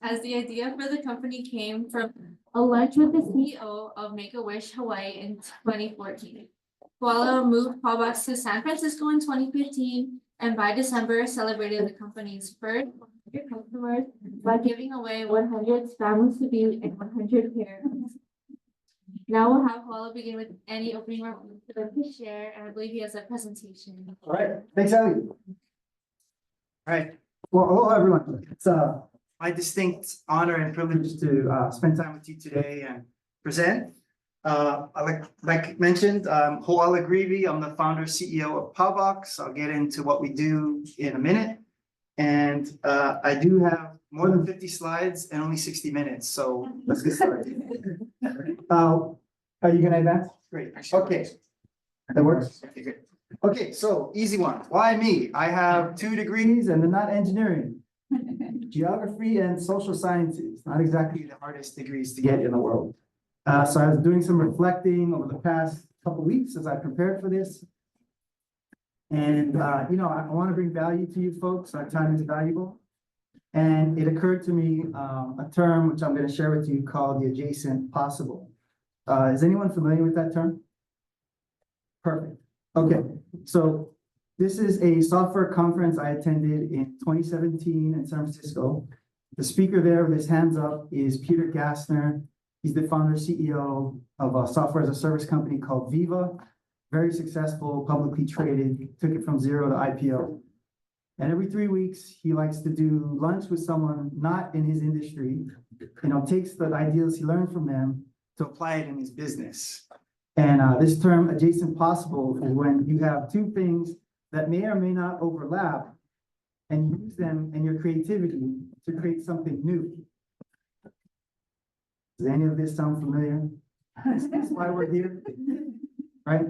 as the idea for the company came from a lunch with the CEO of Make-A-Wish Hawaii in 2014. Hoala moved Paubox to San Francisco in 2015, and by December celebrated the company's first 100 customers by giving away 100 families to be and 100 parents. Now we'll have Hoala begin with any opening remarks for them to share, and I believe he has a presentation. All right, thanks, Ellie. All right, well, hello, everyone. It's my distinct honor and privilege to spend time with you today and present. Like mentioned, Hoala Greevy. I'm the founder CEO of Paubox. I'll get into what we do in a minute. And I do have more than 50 slides and only 60 minutes, so let's get started. Are you gonna advance? Great, okay. That works? Okay, good. Okay, so easy one. Why me? I have 2 degrees and they're not engineering. Geography and social sciences, not exactly the hardest degrees to get in the world. So I was doing some reflecting over the past couple weeks as I prepared for this. And, I want to bring value to you folks. Our time is valuable. And it occurred to me a term which I'm going to share with you called the adjacent possible. Is anyone familiar with that term? Perfect. Okay, so this is a software conference I attended in 2017 in San Francisco. The speaker there with his hands up is Peter Gassner. He's the founder CEO of a software as a service company called Viva. Very successful, publicly traded, took it from zero to IPO. And every 3 weeks, he likes to do lunch with someone not in his industry, takes the ideas he learned from them to apply it in his business. And this term adjacent possible is when you have 2 things that may or may not overlap and use them in your creativity to create something new. Does any of this sound familiar? That's why we're here, right?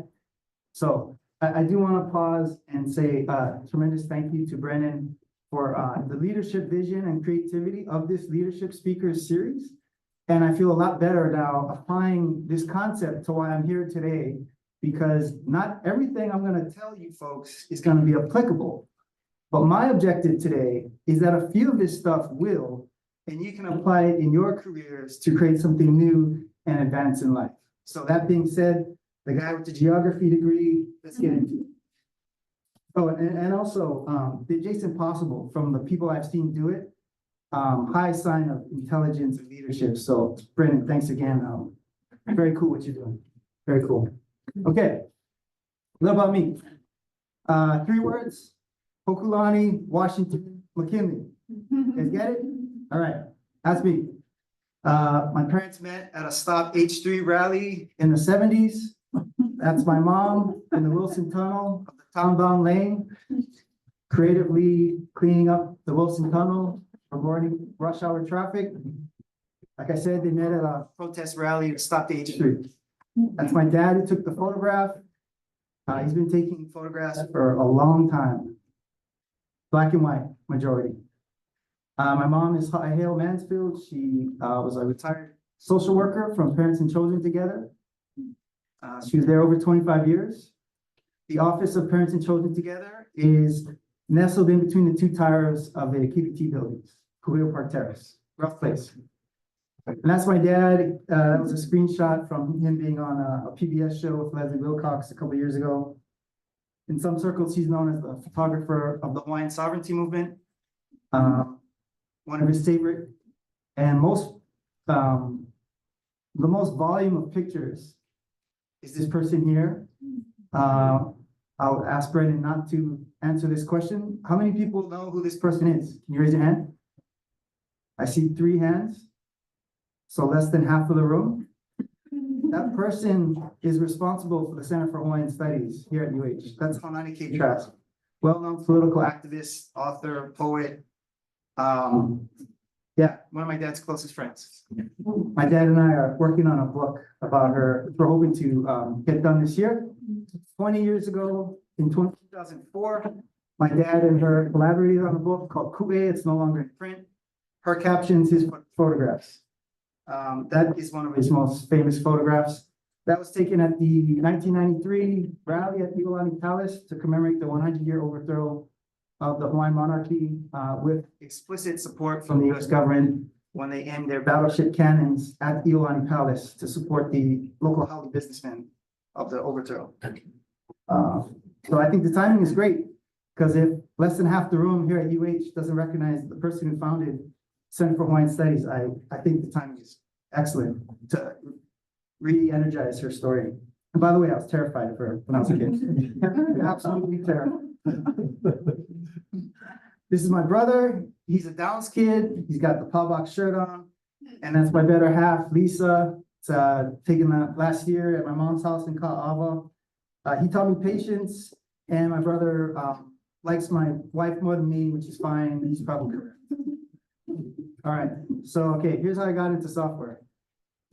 So I do want to pause and say tremendous thank you to Brennan for the leadership vision and creativity of this leadership speakers series. And I feel a lot better now applying this concept to why I'm here today, because not everything I'm going to tell you folks is going to be applicable. But my objective today is that a few of this stuff will, and you can apply it in your careers to create something new and advance in life. So that being said, the guy with the geography degree, let's get into it. Oh, and also the adjacent possible from the people I've seen do it, high sign of intelligence and leadership. So Brennan, thanks again. Very cool what you're doing. Very cool. Okay, a little about me. 3 words: Hokulani, Washington, McKinley. You guys get it? All right, that's me. My parents met at a Stop H3 rally in the 70s. That's my mom in the Wilson Tunnel of the Town Lane, creatively cleaning up the Wilson Tunnel, avoiding rush hour traffic. Like I said, they met at a protest rally at Stop H3. That's my dad who took the photograph. He's been taking photographs for a long time. Black and white, majority. My mom is Hale Mansfield. She was a retired social worker from Parents and Children Together. She was there over 25 years. The office of Parents and Children Together is nestled in between the 2 towers of the KBT buildings, Kuwait Park Terrace, rough place. And that's my dad. That was a screenshot from him being on a PBS show with Leslie Wilcox a couple years ago. In some circles, he's known as the photographer of the Hawaiian sovereignty movement. One of his favorite and the most volume of pictures is this person here. I'll ask Brennan not to answer this question. How many people know who this person is? Can you raise your hand? I see 3 hands. So less than half of the room. That person is responsible for the Center for Hawaiian Studies here at UH. That's Hanani K. Trask, well-known political activist, author, poet. Yeah, one of my dad's closest friends. My dad and I are working on a book about her. We're hoping to get done this year. 20 years ago, in 2004, my dad and her collaborated on a book called Ku'e. It's no longer in print. Her captions his photographs. That is one of his most famous photographs. That was taken at the 1993 rally at Iolani Palace to commemorate the 100-year overthrow of the Hawaiian monarchy, with explicit support from the US government when they aimed their battleship cannons at Iolani Palace to support the local Haole businessmen of the overthrow. So I think the timing is great, because if less than half the room here at UH doesn't recognize the person who founded Center for Hawaiian Studies, I think the timing is excellent to re-energize her story. And by the way, I was terrified of her when I was a kid. Absolutely terrified. This is my brother. He's a Downs kid. He's got the Pawbox shirt on. And that's my better half, Lisa. It's taken that last year at my mom's house in Ka'ava. He taught me patience, and my brother likes my wife more than me, which is fine. He's probably correct. All right. So, okay, here's how I got into software.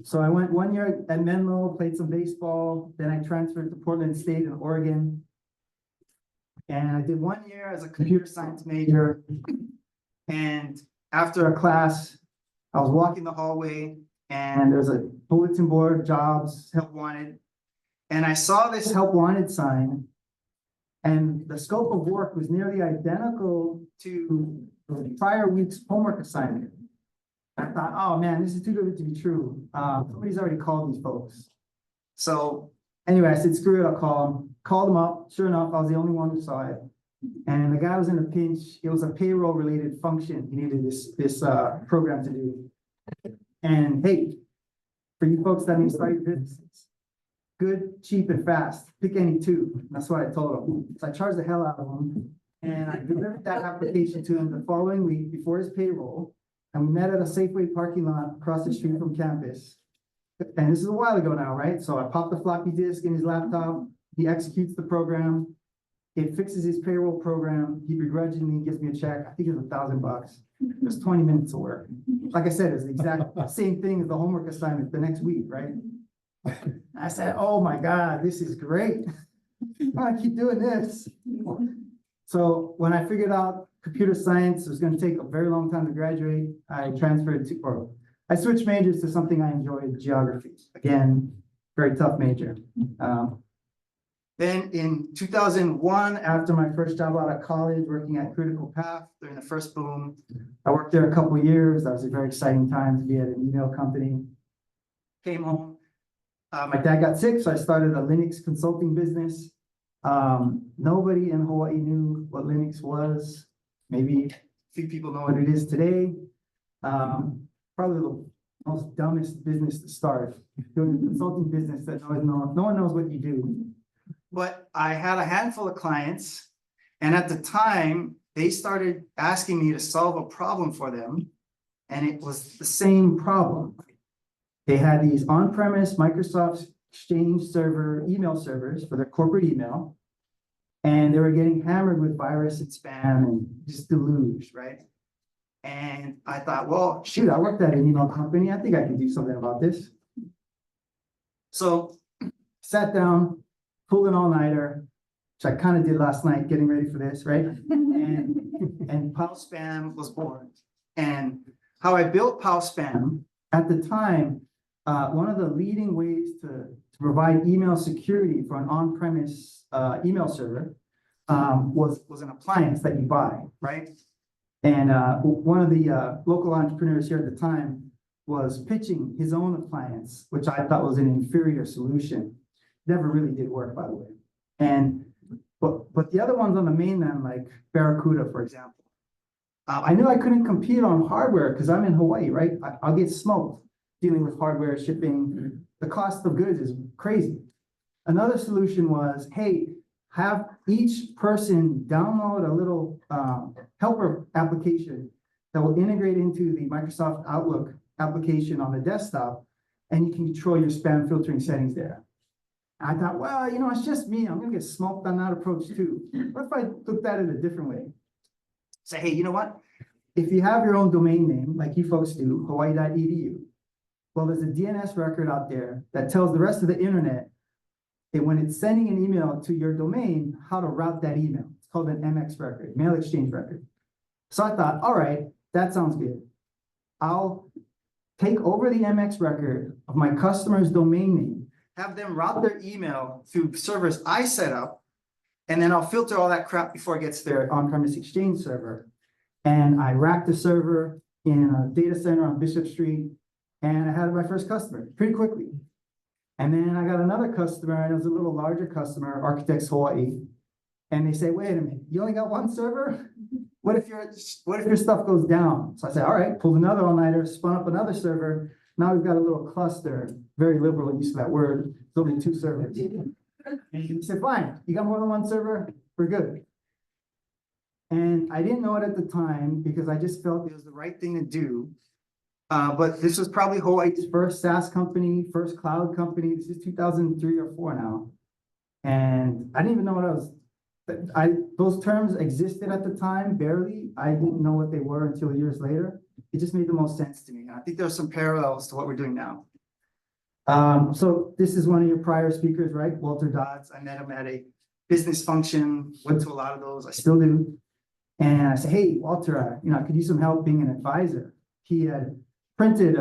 So I went 1 year at Menlo, played some baseball. Then I transferred to Portland State in Oregon. And I did 1 year as a computer science major. And after a class, I was walking the hallway and there's a bulletin board, jobs, help wanted. And I saw this help wanted sign, and the scope of work was nearly identical to the prior week's homework assignment. I thought, oh man, this is too good to be true. Somebody's already called these folks. So anyway, I said, screw it, I'll call them. Called them up. Sure enough, I was the only one who saw it. And the guy was in a pinch. It was a payroll related function. He needed this program to do. And hey, for you folks that need to start your businesses, good, cheap, and fast. Pick any two. That's what I told him. So I charged the hell out of him. And I delivered that application to him the following week before his payroll. And we met at a Safeway parking lot across the street from campus. And this is a while ago now, right? So I popped the floppy disk in his laptop. He executes the program. It fixes his payroll program. He begrudgingly gives me a check. I think it was $1,000. It was 20 minutes of work. Like I said, it's the exact same thing as the homework assignment the next week, right? I said, oh my God, this is great. I keep doing this. So when I figured out computer science was going to take a very long time to graduate, I switched majors to something I enjoyed, geography. Again, very tough major. Then in 2001, after my first job out of college, working at Critical Path during the first boom, I worked there a couple of years. That was a very exciting time to be at an email company. Came home. My dad got sick, so I started a Linux consulting business. Nobody in Hawaii knew what Linux was. Maybe a few people know what it is today. Probably the most dumbest business to start, doing a consulting business that no one knows what you do. But I had a handful of clients, and at the time, they started asking me to solve a problem for them, and it was the same problem. They had these on-premise Microsoft Exchange server email servers for their corporate email, and they were getting hammered with virus and spam and just deluged, right? And I thought, well, shoot, I worked at an email company. I think I can do something about this. So sat down, pulled an all-nighter, which I kind of did last night, getting ready for this, right? And Pal Spam was born. And how I built Pal Spam, at the time, one of the leading ways to provide email security for an on-premise email server was an appliance that you buy, right? And one of the local entrepreneurs here at the time was pitching his own appliance, which I thought was an inferior solution. Never really did work, by the way. And but the other ones on the mainland, like Barracuda, for example, I knew I couldn't compete on hardware because I'm in Hawaii, right? I'll get smoked dealing with hardware shipping. The cost of goods is crazy. Another solution was, hey, have each person download a little helper application that will integrate into the Microsoft Outlook application on the desktop, and you can control your spam filtering settings there. I thought, well, it's just me. I'm going to get smoked on that approach too. What if I looked at it a different way? Say, hey, you know what? If you have your own domain name, like you folks do, hawaii.edu, well, there's a DNS record out there that tells the rest of the internet that when it's sending an email to your domain, how to route that email. It's called an MX record, mail exchange record. So I thought, all right, that sounds good. I'll take over the MX record of my customer's domain name, have them route their email through servers I set up, And then I'll filter all that crap before it gets to their on-premise Exchange server. And I racked the server in a data center on Bishop Street, and I had my first customer pretty quickly. And then I got another customer, and it was a little larger customer, Architects Hawaii. And they say, wait a minute, you only got one server? What if your stuff goes down? So I said, all right, pulled another all-nighter, spun up another server. Now we've got a little cluster, very liberal use of that word. It's only 2 servers. And he said, fine, you got more than one server? We're good. And I didn't know it at the time because I just felt it was the right thing to do. But this was probably Hawaii's first SaaS company, first cloud company. This is 2003 or 4 now. And I didn't even know what I was, those terms existed at the time, barely. I didn't know what they were until years later. It just made the most sense to me. And I think there's some parallels to what we're doing now. So this is one of your prior speakers, right? Walter Dodds. I met him at a business function, went to a lot of those, I still do. And I said, hey, Walter, I could use some help being an advisor. He had printed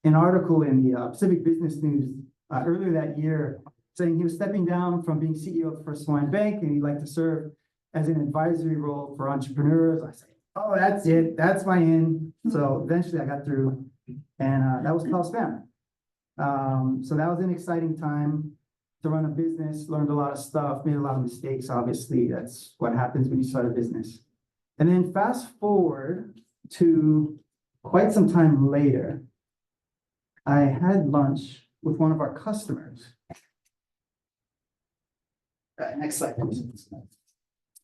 an article in the Pacific Business News earlier that year saying he was stepping down from being CEO of the First Hawaiian Bank and he'd like to serve as an advisory role for entrepreneurs. I said, oh, that's it. That's my in. So eventually I got through, and that was called Spam. So that was an exciting time to run a business, learned a lot of stuff, made a lot of mistakes. Obviously, that's what happens when you start a business. And then fast forward to quite some time later, I had lunch with one of our customers. Next slide, please.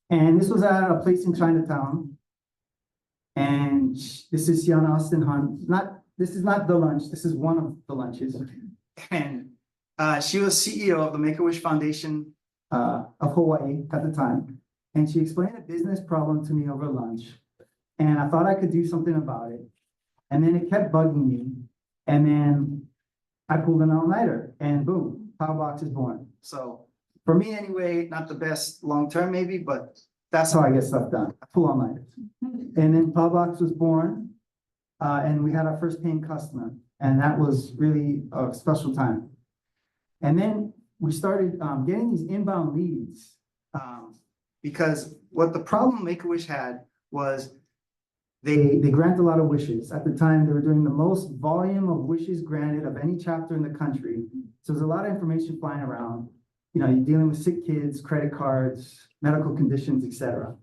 And this was at a place in Chinatown. And this is Sienna Austin Hunt. This is not the lunch. This is one of the lunches. And she was CEO of the Make-A-Wish Foundation of Hawaii at the time. And she explained a business problem to me over lunch. And I thought I could do something about it. And then it kept bugging me. And then I pulled an all-nighter and boom, Powerbox is born. So for me anyway, not the best long-term maybe, but that's how I get stuff done. I pull all-nighters. And then Powerbox was born. And we had our first paying customer. And that was really a special time. And then we started getting these inbound leads. Because what the problem Make-A-Wish had was they grant a lot of wishes. At the time, they were doing the most volume of wishes granted of any chapter in the country. So there's a lot of information flying around. You're dealing with sick kids, credit cards, medical conditions, etc.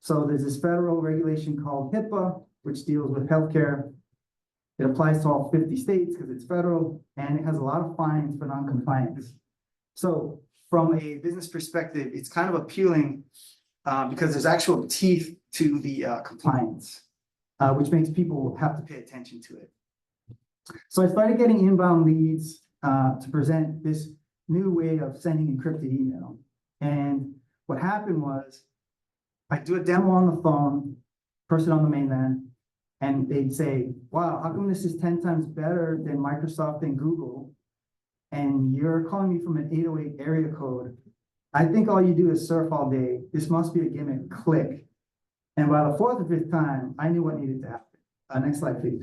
So there's this federal regulation called HIPAA, which deals with healthcare. It applies to all 50 states because it's federal, and it has a lot of fines for non-compliance. So from a business perspective, it's kind of appealing because there's actual teeth to the compliance, which makes people have to pay attention to it. So I started getting inbound leads to present this new way of sending encrypted email. And what happened was I do a demo on the phone, person on the mainland, and they'd say, wow, how come this is 10 times better than Microsoft and Google? And you're calling me from an 808 area code. I think all you do is surf all day. This must be a gimmick. Click. And by the 4th or 5th time, I knew what needed to happen. Next slide, please.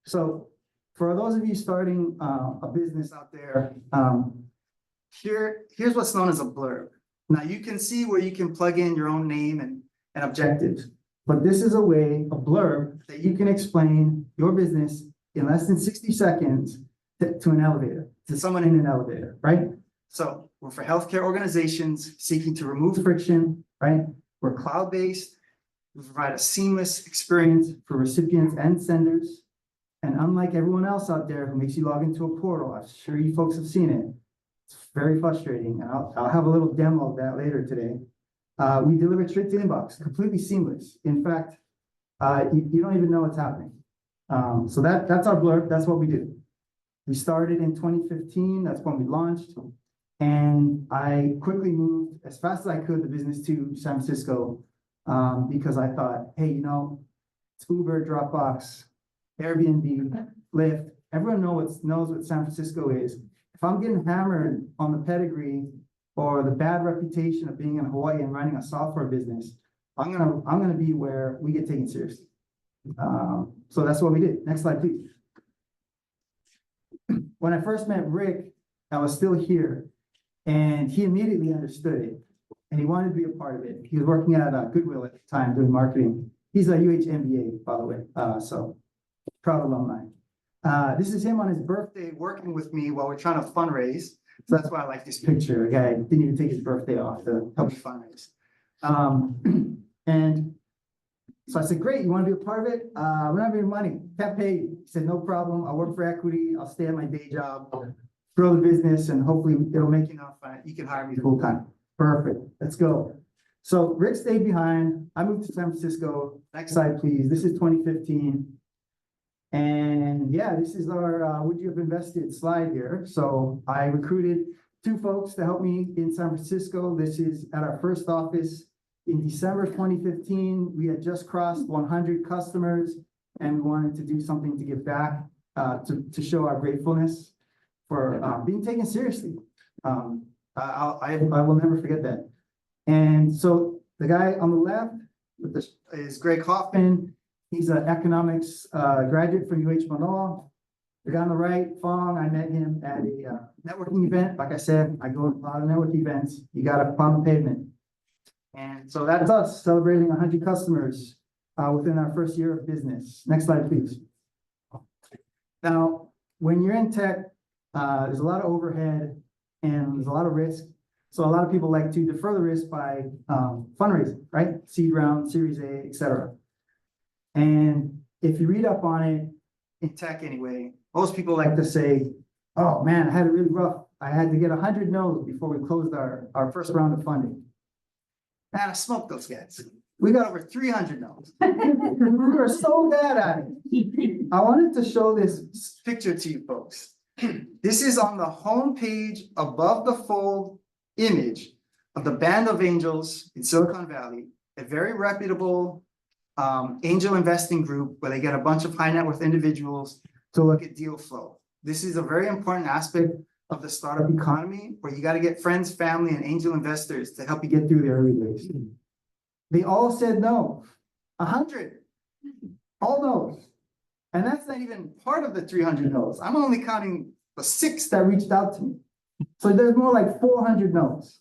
So for those of you starting a business out there, here's what's known as a blurb. Now you can see where you can plug in your own name and objectives. But this is a way, a blurb, that you can explain your business in less than 60 seconds to an elevator, to someone in an elevator, right? So we're for healthcare organizations seeking to remove friction, right? We're cloud-based. We provide a seamless experience for recipients and senders. And unlike everyone else out there who makes you log into a portal, I'm sure you folks have seen it. It's very frustrating. And I'll have a little demo of that later today. We deliver it straight to inbox, completely seamless. In fact, you don't even know what's happening. So that's our blurb. That's what we do. We started in 2015. That's when we launched. And I quickly moved as fast as I could the business to San Francisco because I thought, hey, it's Uber, Dropbox, Airbnb, Lyft. Everyone knows what San Francisco is. If I'm getting hammered on the pedigree or the bad reputation of being in Hawaii and running a software business, I'm gonna be where we get taken seriously. So that's what we did. Next slide, please. When I first met Rick, I was still here, and he immediately understood it. and he wanted to be a part of it. He was working at Goodwill at the time doing marketing. He's a UH MBA, by the way, so proud alumni. This is him on his birthday working with me while we're trying to fundraise. So that's why I like this picture. A guy didn't even take his birthday off to help me fundraise. And so I said, great, you want to be a part of it? We don't have any money, can't pay you. He said, no problem. I'll work for equity. I'll stay at my day job, grow the business, and hopefully it'll make enough. You can hire me full time. Perfect. Let's go. So Rick stayed behind. I moved to San Francisco. Next slide, please. This is 2015. And yeah, this is our would you have invested slide here. So I recruited 2 folks to help me in San Francisco. This is at our first office in December 2015. We had just crossed 100 customers, and we wanted to do something to give back to show our gratefulness for being taken seriously. I will never forget that. And so the guy on the left with this is Greg Hoffman. He's an economics graduate from UH Manoa. The guy on the right, Fong, I met him at a networking event. Like I said, I go to a lot of network events. You got to pound the pavement. And so that's us celebrating 100 customers within our first year of business. Next slide, please. Now, when you're in tech, there's a lot of overhead and there's a lot of risk. So a lot of people like to defer the risk by fundraising, right? Seed round, Series A, etc. And if you read up on it, in tech anyway, most people like to say, oh man, I had it really rough. I had to get 100 no's before we closed our first round of funding. Man, I smoked those guys. We got over 300 no's. We were so bad at it. I wanted to show this picture to you folks. This is on the home page above the fold image of the Band of Angels in Silicon Valley, a very reputable angel investing group where they get a bunch of high net worth individuals to look at deal flow. This is a very important aspect of the startup economy where you got to get friends, family, and angel investors to help you get through the early days. They all said no, 100, all no's. And that's not even part of the 300 no's. I'm only counting the 6 that reached out to me. So there's more like 400 no's,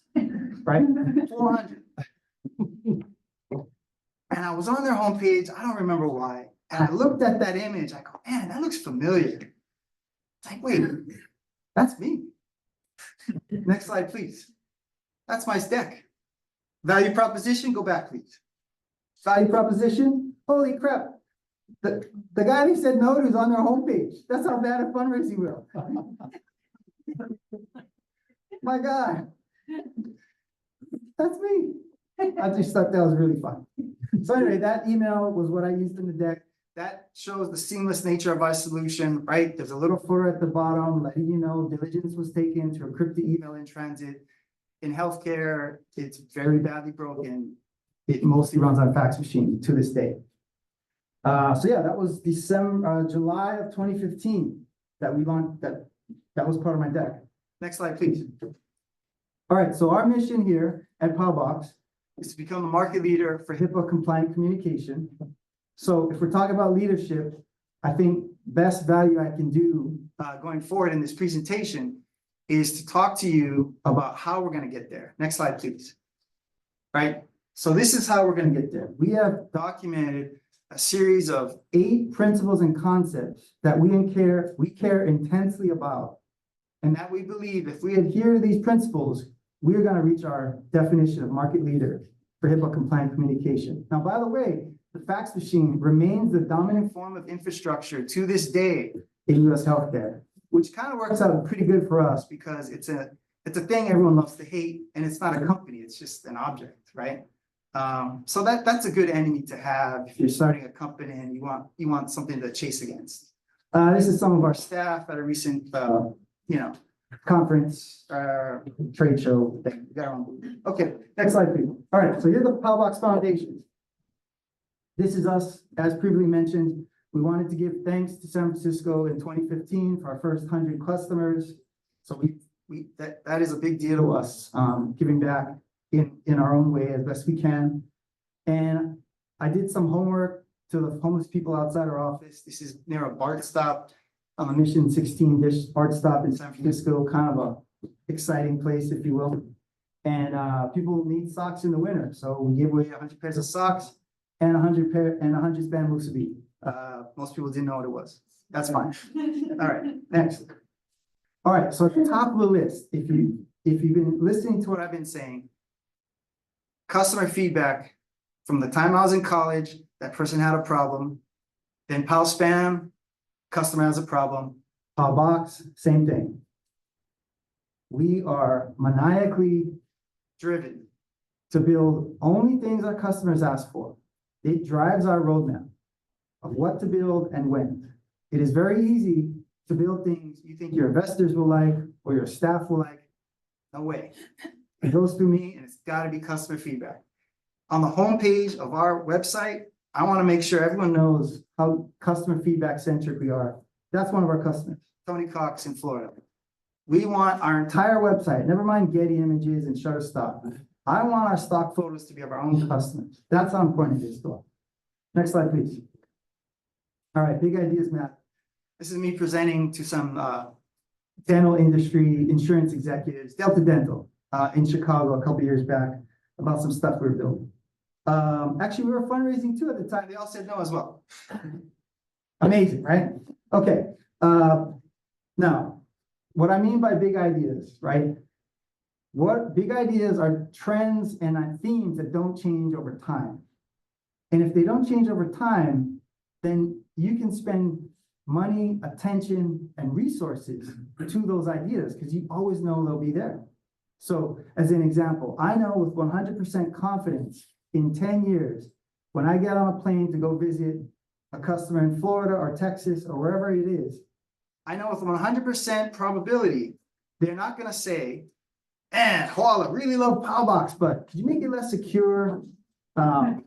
right? 400. And I was on their homepage, I don't remember why. And I looked at that image, I go, man, that looks familiar. It's like, wait, that's me. Next slide, please. That's my stack. Value proposition, go back, please. Value proposition, holy crap. The guy who said no to is on their homepage. That's how bad at fundraising we are. My God. That's me. I just thought that was really fun. So anyway, that email was what I used in the deck. That shows the seamless nature of our solution, right? There's a little footer at the bottom letting you know diligence was taken to encrypt the email in transit. In healthcare, it's very badly broken. It mostly runs on fax machine to this day. So yeah, that was July of 2015 that we launched, that was part of my deck. Next slide, please. All right, so our mission here at Powbox is to become the market leader for HIPAA compliant communication. So if we're talking about leadership, I think best value I can do going forward in this presentation is to talk to you about how we're going to get there. Next slide, please. Right. So this is how we're going to get there. We have documented a series of 8 principles and concepts that we care intensely about, and that we believe if we adhere to these principles, we're going to reach our definition of market leader for HIPAA compliant communication. Now, by the way, the fax machine remains the dominant form of infrastructure to this day in U.S. healthcare, which kind of works out pretty good for us because it's a thing everyone loves to hate, and it's not a company, it's just an object, right? So that's a good enemy to have if you're starting a company and you want something to chase against. This is some of our staff at a recent conference, trade show thing. Okay, next slide, please. All right, so here's the Powbox Foundation. This is us, as previously mentioned. We wanted to give thanks to San Francisco in 2015 for our first 100 customers. So that is a big deal to us, giving back in our own way as best we can. And I did some homework to the homeless people outside our office. This is near a BART stop on a Mission 16 BART stop in San Francisco, kind of a exciting place, if you will. And people need socks in the winter, so we gave away 100 pairs of socks and 100 span musubi. Most people didn't know what it was. That's fine. All right, next. All right, so at the top of the list, if you've been listening to what I've been saying, customer feedback from the time I was in college, that person had a problem. Then PAL spam, customer has a problem. PAL box, same thing. We are maniacally driven to build only things our customers ask for. It drives our roadmap of what to build and when. It is very easy to build things you think your investors will like or your staff will like. No way. It goes through me and it's got to be customer feedback. On the homepage of our website, I want to make sure everyone knows how customer feedback centric we are. That's one of our customers, Tony Cox in Florida. We want our entire website, never mind Getty Images and Shutterstock. I want our stock photos to be of our own customers. That's how important it is to us. Next slide, please. All right, big ideas, Matt. This is me presenting to some dental industry insurance executives, Delta Dental, in Chicago a couple years back about some stuff we were building. Actually, we were fundraising too at the time. They all said no as well. Amazing, right? Okay. Now, what I mean by big ideas, right? What big ideas are trends and themes that don't change over time. And if they don't change over time, then you can spend money, attention, and resources to those ideas because you always know they'll be there. So as an example, I know with 100% confidence in 10 years, when I get on a plane to go visit a customer in Florida or Texas or wherever it is, I know with 100% probability, they're not going to say, Hoala, really love Powbox, but could you make it less secure?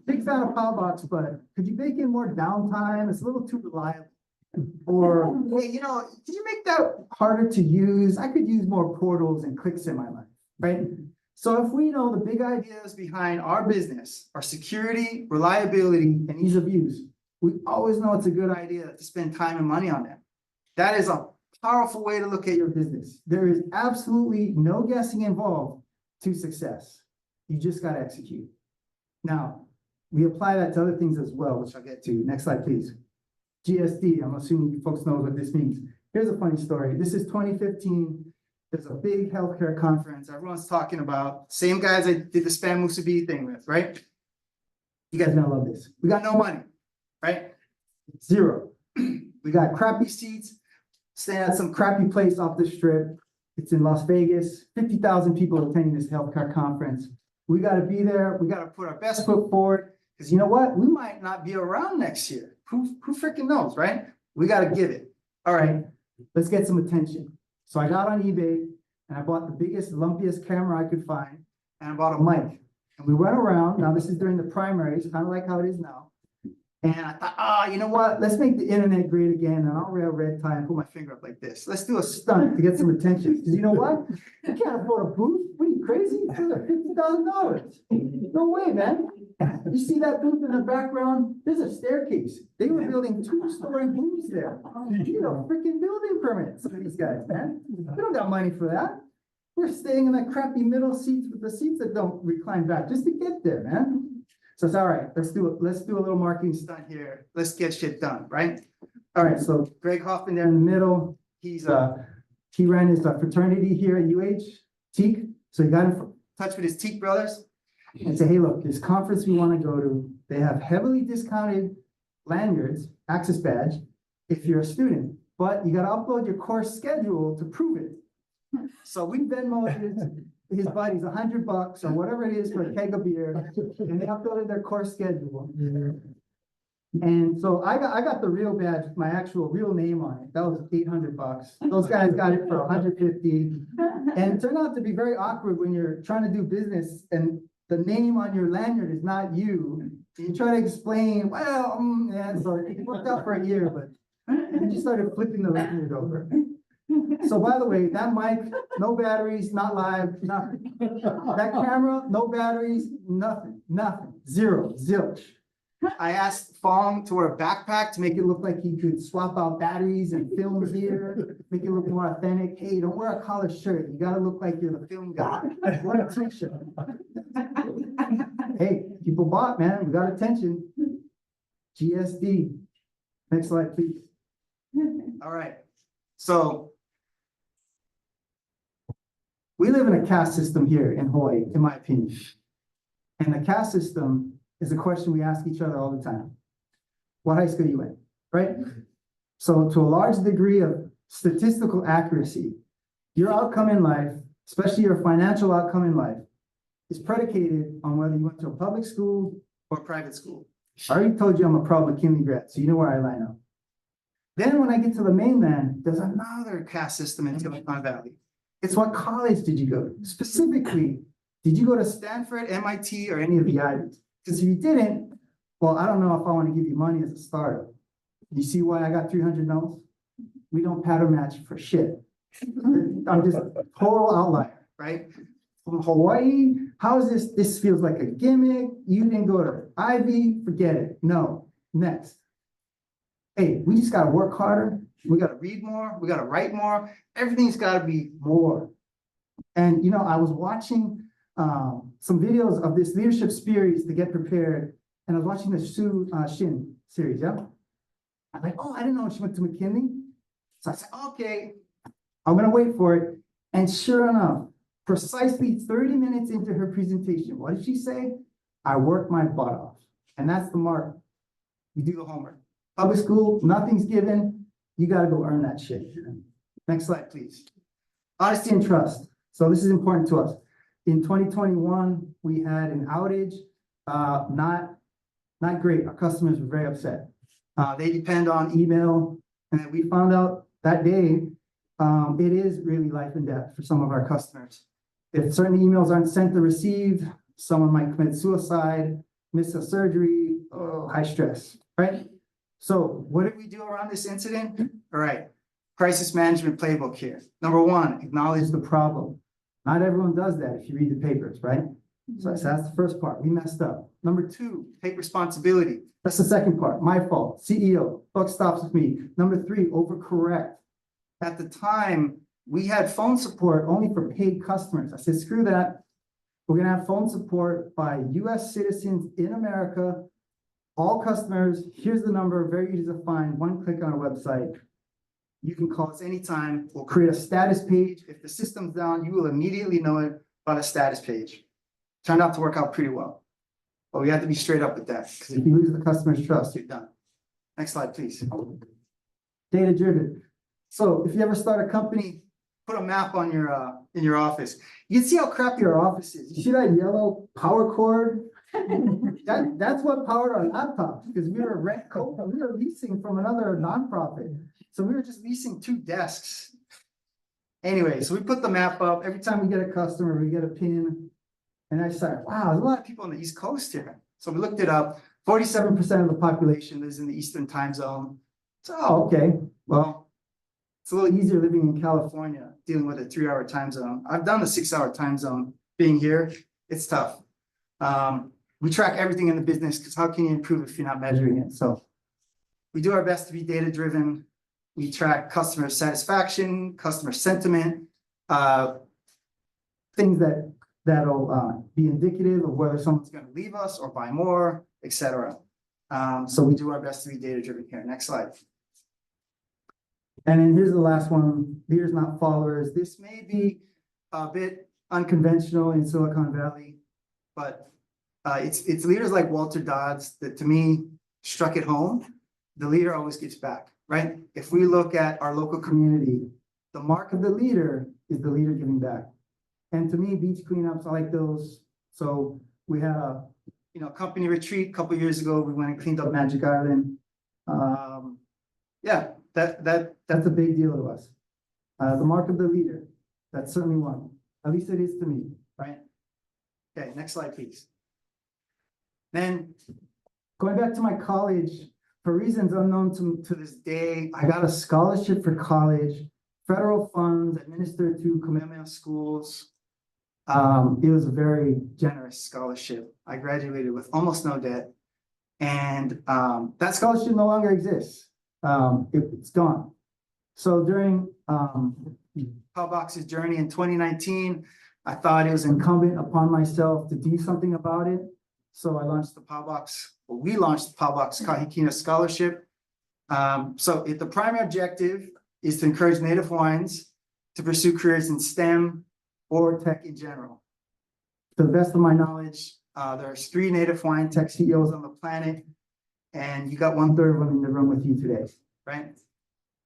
Big fan of Powbox, but could you bake in more downtime? It's a little too reliable. Or, hey, did you make that harder to use? I could use more portals and clicks in my life, right? So if we know the big ideas behind our business are security, reliability, and ease of use, we always know it's a good idea to spend time and money on them. That is a powerful way to look at your business. There is absolutely no guessing involved to success. You just got to execute. Now, we apply that to other things as well, which I'll get to. Next slide, please. GSD, I'm assuming you folks know what this means. Here's a funny story. This is 2015. There's a big healthcare conference. Everyone's talking about same guys I did the spam musubi thing with, right? You guys are gonna love this. We got no money, right? Zero. We got crappy seats, staying at some crappy place off the strip. It's in Las Vegas. 50,000 people attending this healthcare conference. We got to be there. We got to put our best foot forward because you know what? We might not be around next year. Who freaking knows, right? We got to give it. All right, let's get some attention. So I got on eBay and I bought the biggest, lumpiest camera I could find and I bought a mic. And we went around. Now this is during the primaries, kind of like how it is now. And I thought, you know what? Let's make the internet great again. And I'll wear a red tie and put my finger up like this. Let's do a stunt to get some attention. Because you know what? You can't afford a booth. What are you, crazy? Those are $50,000. No way, man. You see that booth in the background? There's a staircase. They were building 2-story booths there. You know, freaking building permits, some of these guys, man. We don't got money for that. We're staying in that crappy middle seats with the seats that don't recline back just to get there, man. So it's all right. Let's do a little marketing stunt here. Let's get shit done, right? All right. So Greg Hoffman there in the middle. He ran his fraternity here at UH, Teak. So he got in touch with his Teak brothers and said, hey, look, this conference we want to go to, they have heavily discounted lanyards, access badge, if you're a student, but you got to upload your course schedule to prove it. So we Venmoed his buddies $100 or whatever it is for a keg of beer, and they uploaded their course schedule. And so I got the real badge with my actual real name on it. That was $800. Those guys got it for $150. And it turned out to be very awkward when you're trying to do business and the name on your lanyard is not you. You try to explain, well, yeah, so it worked out for a year, but we just started flipping the lanyard over. So by the way, that mic, no batteries, not live, nothing. That camera, no batteries, nothing, zero, zilch. I asked Fong to wear a backpack to make it look like he could swap out batteries and film here, make it look more authentic. Hey, don't wear a collared shirt. You gotta look like you're the film guy. Wear a t-shirt. Hey, people bought, man. We got attention. GSD. Next slide, please. All right. So we live in a caste system here in Hawaii, in my opinion. And the caste system is a question we ask each other all the time. What high school you in, right? So to a large degree of statistical accuracy, your outcome in life, especially your financial outcome in life, is predicated on whether you went to a public school or private school. I already told you I'm a proud McKinley grad, so you know where I line up. Then when I get to the mainland, there's another caste system in Silicon Valley. It's what college did you go to? Specifically, did you go to Stanford, MIT, or any of the Ivies? Because if you didn't, well, I don't know if I want to give you money as a startup. You see why I got 300 no's? We don't pattern match for shit. I'm just a total outlier, right? From Hawaii, how is this? This feels like a gimmick. You didn't go to Ivy, forget it. No, next. Hey, we just got to work harder. We got to read more. We got to write more. Everything's got to be more. And, you know, I was watching some videos of this leadership series to get prepared. And I was watching the Sue Shin series, yeah? I'm like, oh, I didn't know she went to McKinley. So I said, okay, I'm going to wait for it. And sure enough, precisely 30 minutes into her presentation, what did she say? I worked my butt off. And that's the mark. You do the homework. Public school, nothing's given. You got to go earn that shit. Next slide, please. Honesty and trust. So this is important to us. In 2021, we had an outage. Not great. Our customers were very upset. They depend on email. And we found out that day, it is really life and death for some of our customers. If certain emails aren't sent or received, someone might commit suicide, miss a surgery, high stress, right? So what did we do around this incident? All right, crisis management playbook here. Number one, acknowledge the problem. Not everyone does that if you read the papers, right? So that's the first part. We messed up. Number two, take responsibility. That's the second part. My fault. CEO, buck stops with me. Number three, overcorrect. At the time, we had phone support only for paid customers. I said, screw that. We're going to have phone support by US citizens in America. All customers, here's the number, very easy to find, one click on our website. You can call us anytime. We'll create a status page. If the system's down, you will immediately know it on a status page. Turned out to work out pretty well. But we have to be straight up with that, because if you lose the customer's trust, you're done. Next slide, please. Data driven. So if you ever start a company, put a map on your in your office. You can see how crappy our office is. You see that yellow power cord? That's what powered our laptops, because we were leasing from another nonprofit. So we were just leasing 2 desks. Anyway, so we put the map up. Every time we get a customer, we get a pin. And I said, wow, there's a lot of people on the East Coast here. So we looked it up. 47% of the population lives in the Eastern time zone. So, okay, well, it's a little easier living in California, dealing with a 3-hour time zone. I've done a 6-hour time zone. Being here, it's tough. We track everything in the business, because how can you improve if you're not measuring it? So we do our best to be data driven. We track customer satisfaction, customer sentiment, things that'll be indicative of whether someone's going to leave us or buy more, etc. So we do our best to be data driven here. Next slide. And then here's the last one, leaders, not followers. This may be a bit unconventional in Silicon Valley, but it's leaders like Walter Dodds that, to me, struck it home. The leader always gets back, right? If we look at our local community, the mark of the leader is the leader giving back. And to me, beach cleanups, I like those. So we had a company retreat a couple of years ago. We went and cleaned up Magic Island. Yeah, that's a big deal to us. The mark of the leader, that's certainly one. At least it is to me, right? Okay, next slide, please. Then going back to my college, for reasons unknown to this day, I got a scholarship for college, federal funds administered through Kamehameha schools. It was a very generous scholarship. I graduated with almost no debt. And that scholarship no longer exists. It's gone. So during Box's journey in 2019, I thought it was incumbent upon myself to do something about it. So I launched the we launched the Box Kahikina Scholarship. So the primary objective is to encourage Native Hawaiians to pursue careers in STEM or tech in general. To the best of my knowledge, there's 3 Native Hawaiian tech CEOs on the planet, and you got 1/3 of them in the room with you today, right?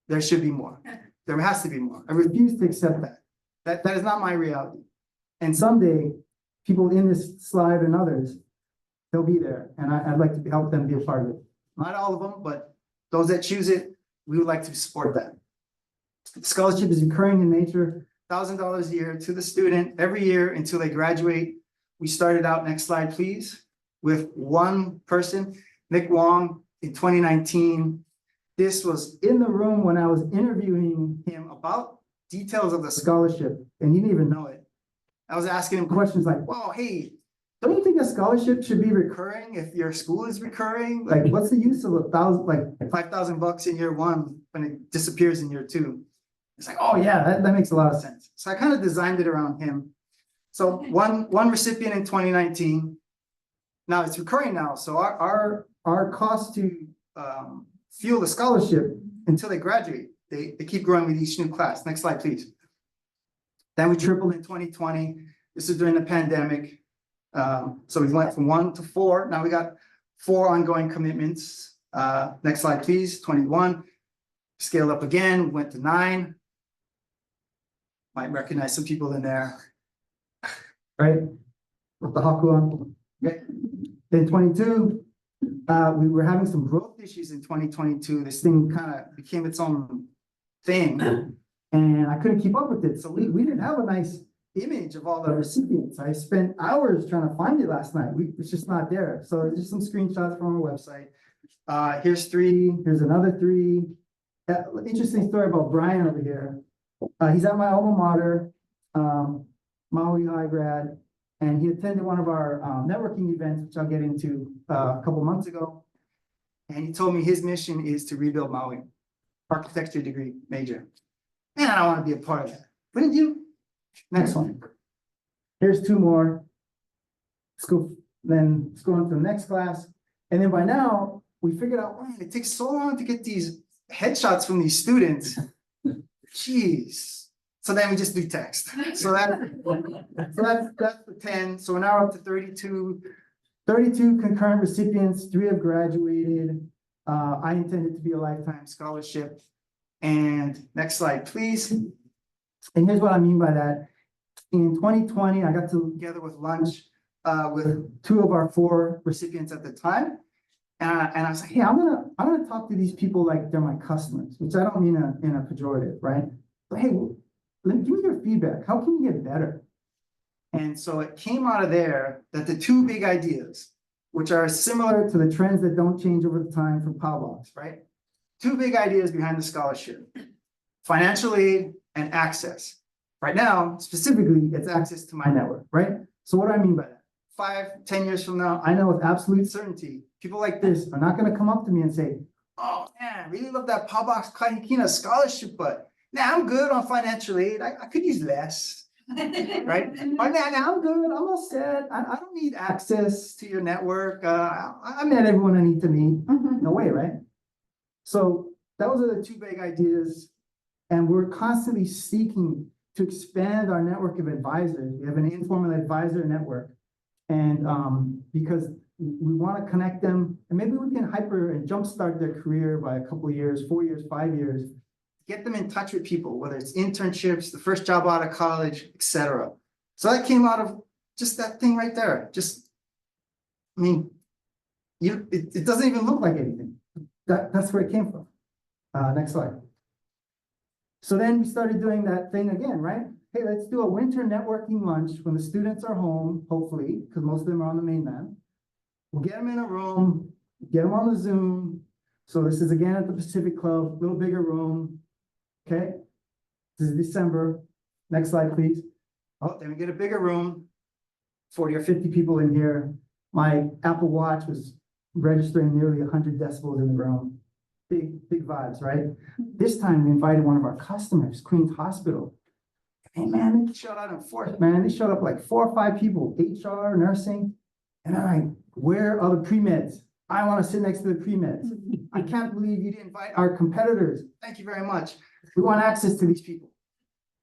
There should be more. There has to be more. I refuse to accept that. That is not my reality. And someday, people in this slide and others, they'll be there, and I'd like to help them be a part of it. Not all of them, but those that choose it, we would like to support that. The scholarship is recurring in nature, $1,000 a year to the student every year until they graduate. We started out, next slide, please, with one person, Nick Wong, in 2019. This was in the room when I was interviewing him about details of the scholarship, and he didn't even know it. I was asking him questions like, well, hey, don't you think a scholarship should be recurring if your school is recurring? Like, what's the use of $5,000 in year 1 when it disappears in year 2? It's like, oh yeah, that makes a lot of sense. So I kind of designed it around him. So one recipient in 2019. Now it's recurring now. So our cost to fuel the scholarship until they graduate, they keep growing with each new class. Next slide, please. Then we tripled in 2020. This is during the pandemic. So we went from 1 to 4. Now we got 4 ongoing commitments. Next slide, please. 21. Scaled up again, went to 9. Might recognize some people in there. Right? With the haku on. Okay. Then 22. We were having some growth issues in 2022. This thing kind of became its own thing, and I couldn't keep up with it. So we didn't have a nice image of all the recipients. I spent hours trying to find it last night. It's just not there. So just some screenshots from our website. Here's 3. Here's another 3. Interesting story about Brian over here. He's at my alma mater, Maui High grad. And he attended one of our networking events, which I'll get into a couple months ago. And he told me his mission is to rebuild Maui, architecture degree major. Man, I want to be a part of that. Wouldn't you? Next one. Here's 2 more. Let's go on to the next class. And then by now, we figured out, man, it takes so long to get these headshots from these students. Jeez. So then we just do text. So that's the 10. So we're now up to 32 concurrent recipients. 3 have graduated. I intended to be a lifetime scholarship. And next slide, please. And here's what I mean by that. In 2020, I got together with lunch with 2 of our 4 recipients at the time. And I was like, hey, I'm gonna talk to these people like they're my customers, which I don't mean in a pejorative, right? But hey, give me your feedback. How can we get better? And so it came out of there that the 2 big ideas, which are similar to the trends that don't change over the time from Box, right? 2 big ideas behind the scholarship: financial aid and access. Right now, specifically, it's access to my network, right? So what do I mean by that? 5, 10 years from now, I know with absolute certainty, people like this are not going to come up to me and say, oh man, I really love that Box Kahikina scholarship, but now I'm good on financial aid. I could use less, right? Or now I'm good. I'm all set. I don't need access to your network. I met everyone I need to meet. No way, right? So those are the 2 big ideas. And we're constantly seeking to expand our network of advisors. We have an informal advisor network. And because we want to connect them, and maybe we can hyper and jumpstart their career by a couple of years, 4 years, 5 years, get them in touch with people, whether it's internships, the first job out of college, etc. So that came out of just that thing right there. I mean, it doesn't even look like anything. That's where it came from. Next slide. So then we started doing that thing again, right? Hey, let's do a winter networking lunch when the students are home, hopefully, because most of them are on the mainland. We'll get them in a room, get them on the Zoom. So this is again at the Pacific Club, a little bigger room. Okay, this is December. Next slide, please. Oh, then we get a bigger room, 40 or 50 people in here. My Apple Watch was registering nearly 100 decibels in the room. Big vibes, right? This time we invited one of our customers, Queen's Hospital. Hey man, they showed up in force, man. They showed up like 4 or 5 people, HR, nursing. And I'm like, where are the pre-meds? I want to sit next to the pre-meds. I can't believe you didn't invite our competitors. Thank you very much. We want access to these people.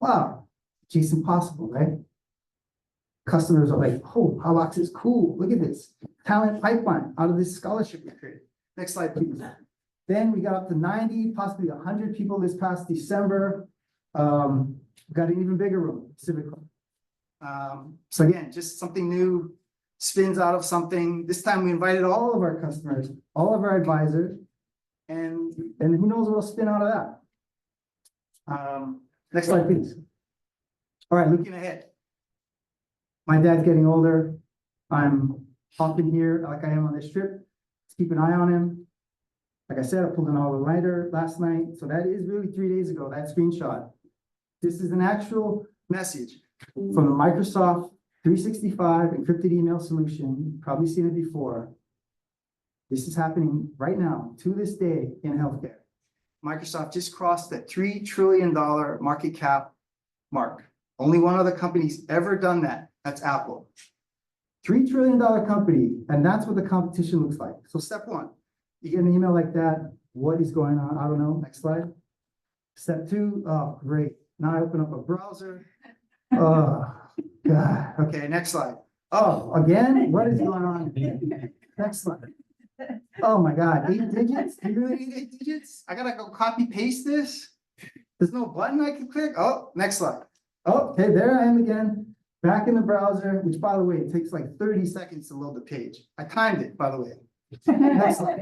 Wow, it's impossible, right? Customers are like, oh, Halox is cool. Look at this talent pipeline out of this scholarship we created. Next slide, please. Then we got up to 90, possibly 100 people this past December. Got an even bigger room, civic room. So again, just something new, spins out of something. This time we invited all of our customers, all of our advisors, and who knows what'll spin out of that. Next slide, please. All right, looking ahead. My dad's getting older. I'm often here like I am on this trip. Let's keep an eye on him. Like I said, I pulled an all-nighter last night. So that is really 3 days ago, that screenshot. This is an actual message from the Microsoft 365 encrypted email solution. You've probably seen it before. This is happening right now, to this day in healthcare. Microsoft just crossed the $3 trillion market cap mark. Only one other company's ever done that. That's Apple. $3 trillion company, and that's what the competition looks like. So step one, you get an email like that. What is going on? I don't know. Next slide. Step two, oh, great. Now I open up a browser. Oh, God. Okay, next slide. Oh, again? What is going on? Next slide. Oh my God, 8 digits? You really need 8 digits? I gotta go copy paste this? There's no button I can click? Oh, next slide. Oh, okay, there I am again. Back in the browser, which by the way, it takes like 30 seconds to load the page. I timed it, by the way. Next slide.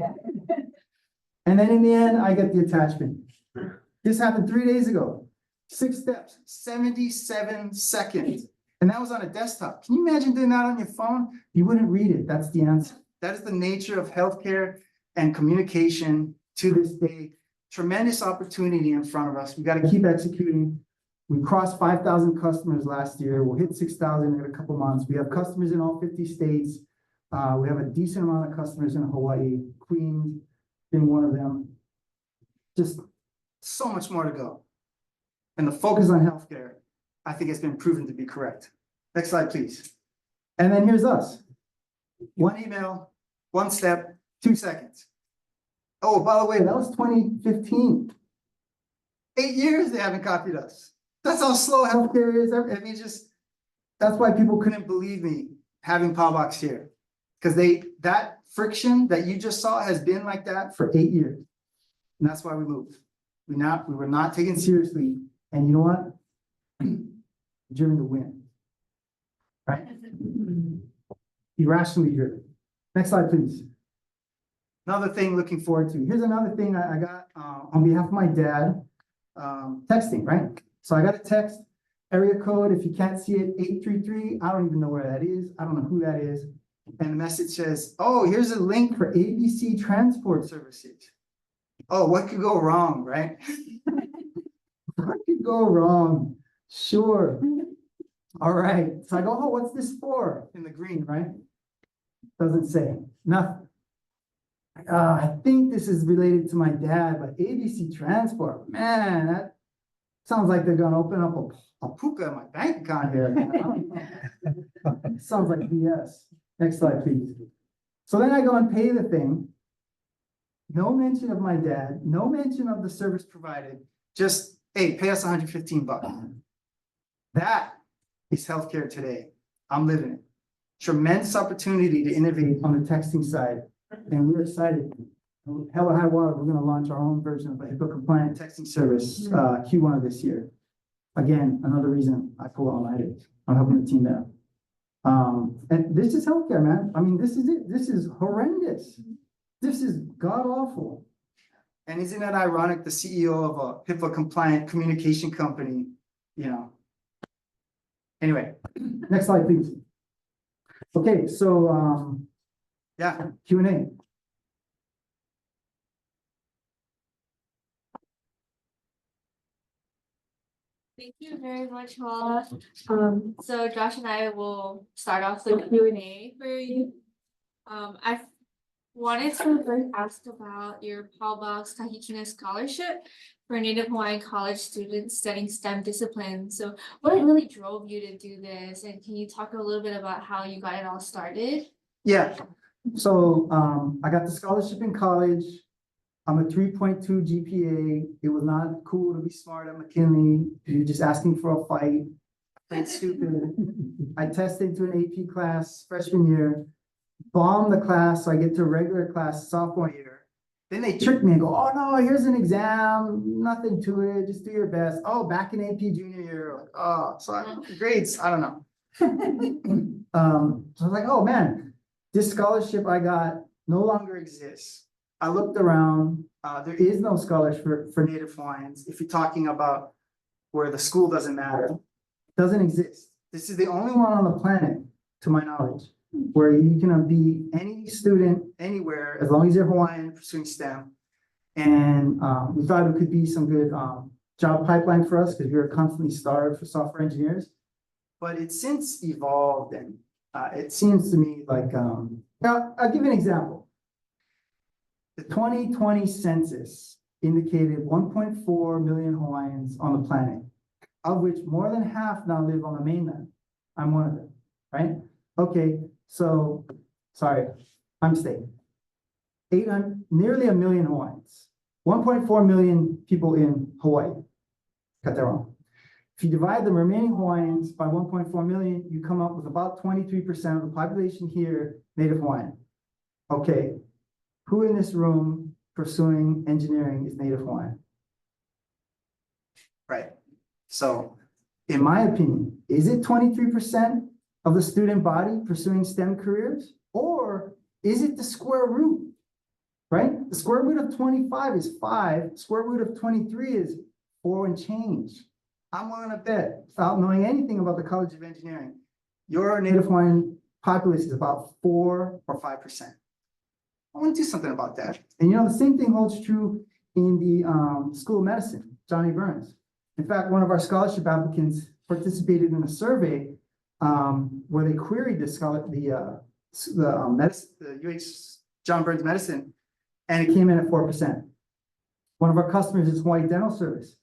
And then in the end, I get the attachment. This happened 3 days ago. 6 steps, 77 seconds. And that was on a desktop. Can you imagine doing that on your phone? You wouldn't read it. That's the answer. That is the nature of healthcare and communication to this day. Tremendous opportunity in front of us. We got to keep executing. We crossed 5,000 customers last year. We'll hit 6,000 in a couple months. We have customers in all 50 states. We have a decent amount of customers in Hawaii, Queens being one of them. Just so much more to go. And the focus on healthcare, I think, has been proven to be correct. Next slide, please. And then here's us. 1 email, 1 step, 2 seconds. Oh, by the way, that was 2015. 8 years they haven't copied us. That's how slow healthcare is. I mean, that's why people couldn't believe me having Pawbox here. Because that friction that you just saw has been like that for 8 years. And that's why we moved. We were not taken seriously. And you know what? Driven to win. Right? Irrationally driven. Next slide, please. Another thing looking forward to. Here's another thing I got on behalf of my dad, texting, right? So I got a text, area code, if you can't see it, 833. I don't even know where that is. I don't know who that is. And the message says, oh, here's a link for ABC transport services. Oh, what could go wrong, right? What could go wrong? Sure. All right. So I go, oh, what's this for? In the green, right? Doesn't say nothing. I think this is related to my dad, but ABC Transport, man, that sounds like they're gonna open up a puka in my bank account here. Sounds like BS. Next slide, please. So then I go and pay the thing. No mention of my dad, no mention of the service provided, just, hey, pay us 115 bucks. That is healthcare today. I'm living it. Tremendous opportunity to innovate on the texting side. And we're excited. Hell or high water, we're going to launch our own version of a HIPAA compliant texting service Q1 of this year. Again, another reason I pull all nighters. I'm helping the team there. And this is healthcare, man. I mean, this is it. This is horrendous. This is god awful. And isn't that ironic? The CEO of a HIPAA compliant communication company, you know. Anyway, next slide, please. Okay, so yeah, Q&A. Thank you very much, Hoala. So Josh and I will start off the Q&A for you. wanted to first ask about your Paulbox Kahikina Scholarship for Native Hawaiian college students studying STEM disciplines. So what really drove you to do this? And can you talk a little bit about how you got it all started? Yeah, so I got the scholarship in college. I'm a 3.2 GPA. It was not cool to be smart at McKinley. You're just asking for a fight. That's stupid. I tested to an AP class freshman year, bombed the class, so I get to a regular class sophomore year. Then they trick me and go, oh no, here's an exam, nothing to it, just do your best. Oh, back in AP junior year, grades, I don't know. So I was like, oh man, this scholarship I got no longer exists. I looked around, there is no scholarship for Native Hawaiians. If you're talking about where the school doesn't matter, it doesn't exist. This is the only one on the planet, to my knowledge, where you can be any student anywhere, as long as you're Hawaiian pursuing STEM. And we thought it could be some good job pipeline for us because we were constantly starved for software engineers. But it's since evolved, and it seems to me like, now I'll give you an example. The 2020 census indicated 1.4 million Hawaiians on the planet, of which more than half now live on the mainland. I'm one of them, right? Okay, so, sorry, I'm mistaken. Nearly a million Hawaiians, 1.4 million people in Hawaii. Got that wrong. If you divide the remaining Hawaiians by 1.4 million, you come up with about 23% of the population here, Native Hawaiian. Okay, who in this room pursuing engineering is Native Hawaiian? Right. So, in my opinion, is it 23% of the student body pursuing STEM careers? Or is it the square root? Right? The square root of 25 is 5. Square root of 23 is 4 and change. I'm willing to bet, without knowing anything about the College of Engineering, your Native Hawaiian populace is about 4 or 5%. I want to do something about that. And you know, the same thing holds true in the School of Medicine, Johnny Burns. In fact, one of our scholarship applicants participated in a survey where they queried the UH John Burns Medicine, and it came in at 4%. One of our customers is Hawaii Dental Service.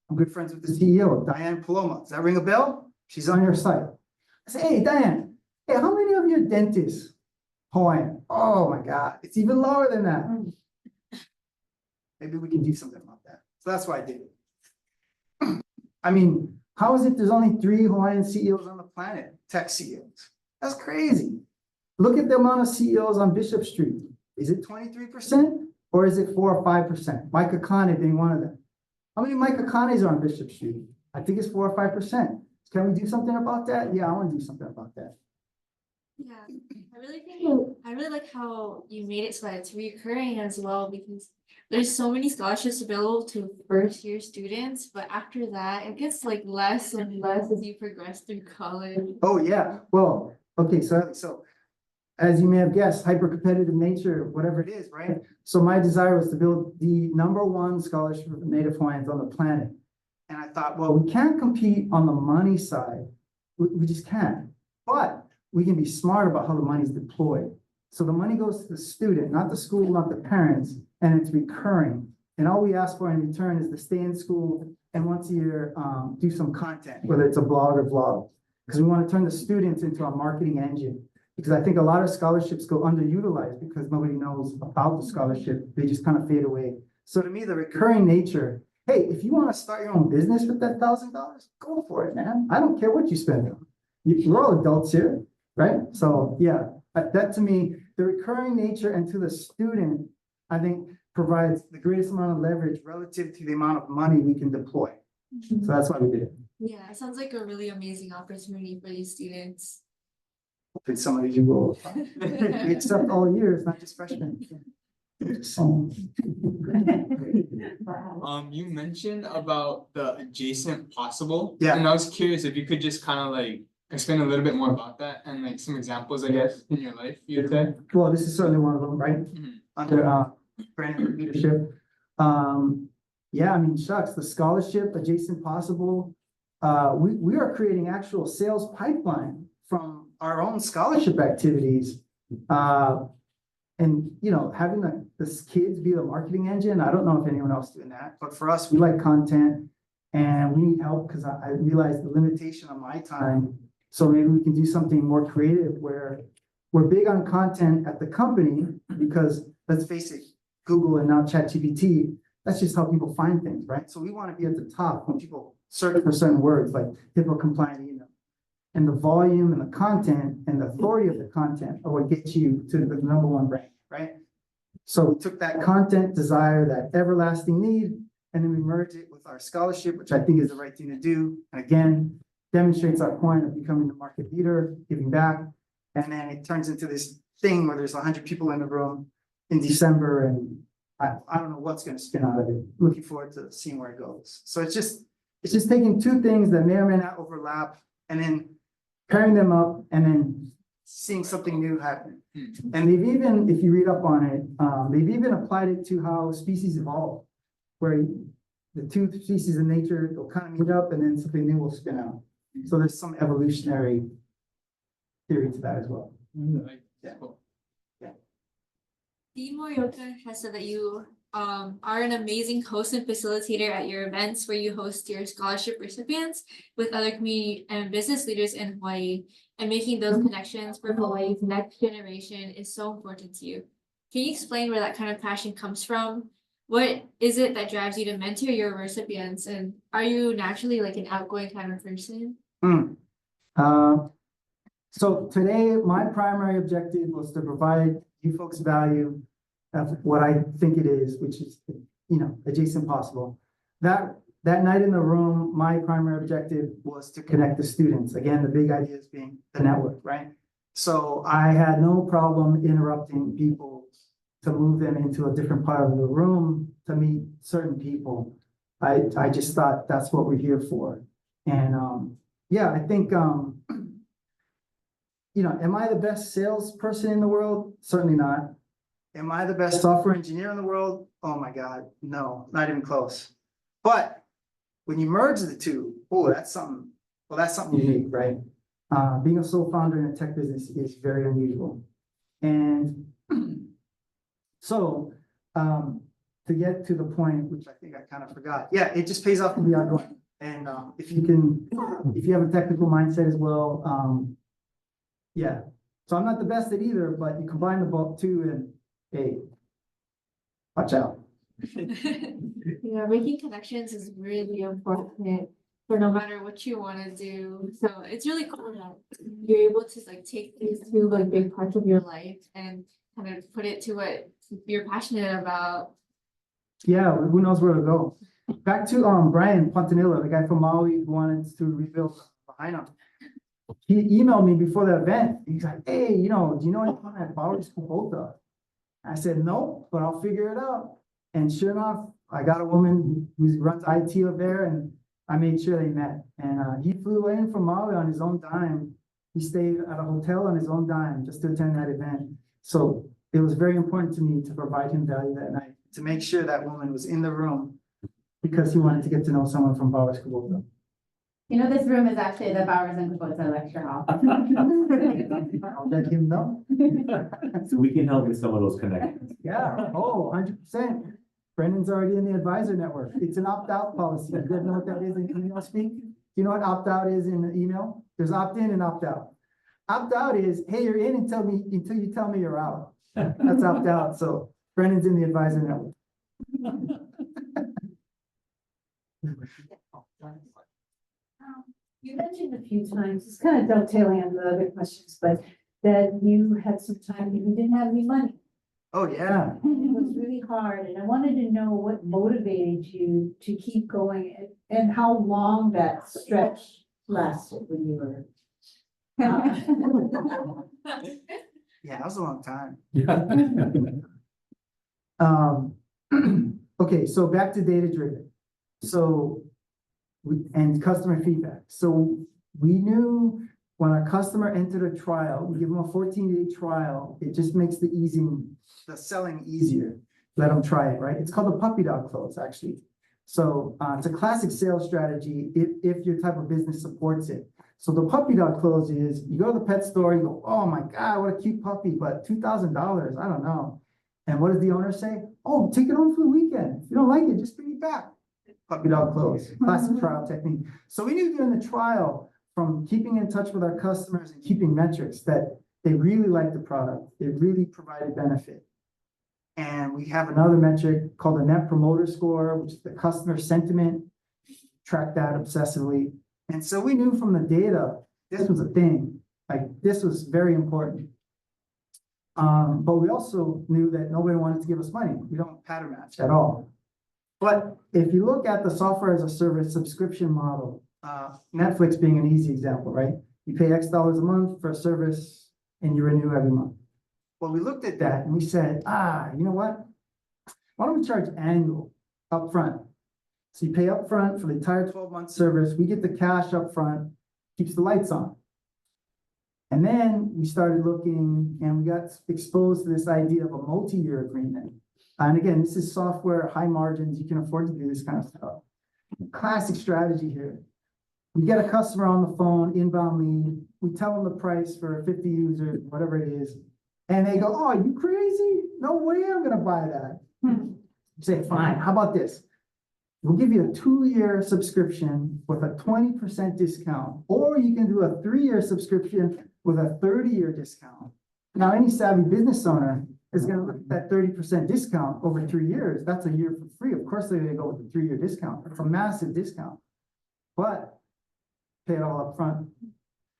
I'm good friends with the CEO, Diane Paloma. Does that ring a bell? She's on your site. I say, hey, Diane, hey, how many of your dentists Hawaiian? Oh my God, it's even lower than that. Maybe we can do something about that. So that's why I did it. I mean, how is it there's only 3 Hawaiian CEOs on the planet, tech CEOs? That's crazy. Look at the amount of CEOs on Bishop Street. Is it 23% or is it 4 or 5%? Micah Kane being one of them. How many Micah Kanes are on Bishop Street? I think it's 4 or 5%. Can we do something about that? Yeah, I want to do something about that. Yeah, I really like how you made it so that it's recurring as well, because there's so many scholarships available to first year students, but after that, it gets like less and less as you progress through college. Oh, yeah. Well, okay, so as you may have guessed, hyper-competitive nature, whatever it is, right? So my desire was to build the #1 scholarship for Native Hawaiians on the planet. And I thought, well, we can't compete on the money side. We just can't. But we can be smart about how the money is deployed. So the money goes to the student, not the school, not the parents, and it's recurring. And all we ask for in return is to stay in school and once a year do some content, whether it's a blog or vlog. Because we want to turn the students into a marketing engine. Because I think a lot of scholarships go underutilized because nobody knows about the scholarship. They just kind of fade away. So to me, the recurring nature, hey, if you want to start your own business with that $1,000, go for it, man. I don't care what you spend on. We're all adults here, right? So yeah, that to me, the recurring nature and to the student, I think provides the greatest amount of leverage relative to the amount of money we can deploy. So that's why we did it. Yeah, it sounds like a really amazing opportunity for these students. Hopefully some of you will accept all years, not just freshmen. You mentioned about the adjacent possible. Yeah. And I was curious if you could just kind of like explain a little bit more about that and like some examples, I guess, in your life, you'd say. Well, this is certainly one of them, right? Mhm. Under Brandon's leadership. Yeah, I mean, shucks, the scholarship adjacent possible. We are creating actual sales pipeline from our own scholarship activities. And, you know, having the kids be the marketing engine, I don't know if anyone else doing that, but for us, we like content. And we need help because I realized the limitation on my time. So maybe we can do something more creative where we're big on content at the company because let's face it, Google and now ChatGPT, that's just how people find things, right? So we want to be at the top when people search for certain words like HIPAA compliant email. And the volume and the content and the authority of the content are what gets you to the number one rank, right? So we took that content desire, that everlasting need, and then we merged it with our scholarship, which I think is the right thing to do. And again, demonstrates our point of becoming the market leader, giving back. And then it turns into this thing where there's 100 people in the room in December, and I don't know what's going to spin out of it. Looking forward to seeing where it goes. So it's just taking two things that may or may not overlap, and then pairing them up, and then seeing something new happen. And they've even, if you read up on it, they've even applied it to how species evolve, where the two species in nature will kind of meet up, and then something new will spin out. So there's some evolutionary theory to that as well. Yeah. Dean Morioka has said that you are an amazing host and facilitator at your events where you host your scholarship recipients with other community and business leaders in Hawaii, and making those connections for Hawaii's next generation is so important to you. Can you explain where that kind of passion comes from? What is it that drives you to mentor your recipients, and are you naturally like an outgoing kind of person? So today, my primary objective was to provide you folks value of what I think it is, which is, you know, adjacent possible. That night in the room, my primary objective was to connect the students. Again, the big idea is being the network, right? So I had no problem interrupting people to move them into a different part of the room to meet certain people. I just thought that's what we're here for. And yeah, I think you know, am I the best salesperson in the world? Certainly not. Am I the best software engineer in the world? Oh my God, no, not even close. But when you merge the two, oh, that's something. Well, that's something unique, right? Being a sole founder in a tech business is very unusual. And so to get to the point, which I think I kind of forgot. Yeah, it just pays off to be outgoing. And if you have a technical mindset as well, yeah. So I'm not the best at either, but you combine the both two and hey, watch out. Yeah, making connections is really important for no matter what you want to do. So it's really cool that you're able to like take these two like big parts of your life and kind of put it to what you're passionate about. Yeah, who knows where to go. Back to Brian Pontanilla, the guy from Maui who wanted to rebuild Lahaina. He emailed me before the event. He's like, hey, you know, do you know anyone at Bowers Kubota? I said, no, but I'll figure it out. And sure enough, I got a woman who runs IT up there, and I made sure they met. And he flew in from Maui on his own dime. He stayed at a hotel on his own dime just to attend that event. So it was very important to me to provide him value that night, to make sure that woman was in the room because he wanted to get to know someone from Bowers Kubota. You know, this room is actually the Bowers and Kubota lecture hall. I'll let him know. So we can help with some of those connections. Yeah, oh, 100%. Brendan's already in the advisor network. It's an opt-out policy. You guys know what that is in email speak? Do you know what opt-out is in the email? There's opt-in and opt-out. Opt-out is, hey, you're in until you tell me you're out. That's opt-out. So Brendan's in the advisor network. You mentioned a few times, it's kind of dovetailing on the other questions, but that you had some time that you didn't have any money. Oh, yeah. And it was really hard, and I wanted to know what motivated you to keep going and how long that stretch lasted when you were. Yeah, that was a long time. Yeah. Okay, so back to data driven. So and customer feedback. So we knew when our customer entered a trial, we give them a 14-day trial. It just makes the selling easier. Let them try it, right? It's called the puppy dog close, actually. So it's a classic sales strategy if your type of business supports it. So the puppy dog clothes is, you go to the pet store, you go, oh my God, what a cute puppy, but $2,000, I don't know. And what does the owner say? Oh, take it home for the weekend. If you don't like it, just bring it back. Puppy dog clothes, classic trial technique. So we knew during the trial, from keeping in touch with our customers and keeping metrics, that they really liked the product. It really provided benefit. And we have another metric called the Net Promoter Score, which is the customer sentiment. Track that obsessively. And so we knew from the data, this was a thing. Like, this was very important. But we also knew that nobody wanted to give us money. We don't pattern match at all. But if you look at the software as a service subscription model, Netflix being an easy example, right? You pay X dollars a month for a service and you renew every month. Well, we looked at that and we said, you know what? Why don't we charge annual upfront? So you pay upfront for the entire 12-month service. We get the cash upfront, keeps the lights on. And then we started looking and we got exposed to this idea of a multi-year agreement. And again, this is software, high margins. You can afford to do this kind of stuff. Classic strategy here. We get a customer on the phone, inbound lead. We tell them the price for 50 users, whatever it is. And they go, oh, are you crazy? No way I'm going to buy that. You say, fine, how about this? We'll give you a 2-year subscription with a 20% discount, or you can do a 3-year subscription with a 30-year discount. Now, any savvy business owner is going to look at that 30% discount over 3 years. That's a year for free. Of course, they're going to go with the 3-year discount. It's a massive discount, but pay it all up front.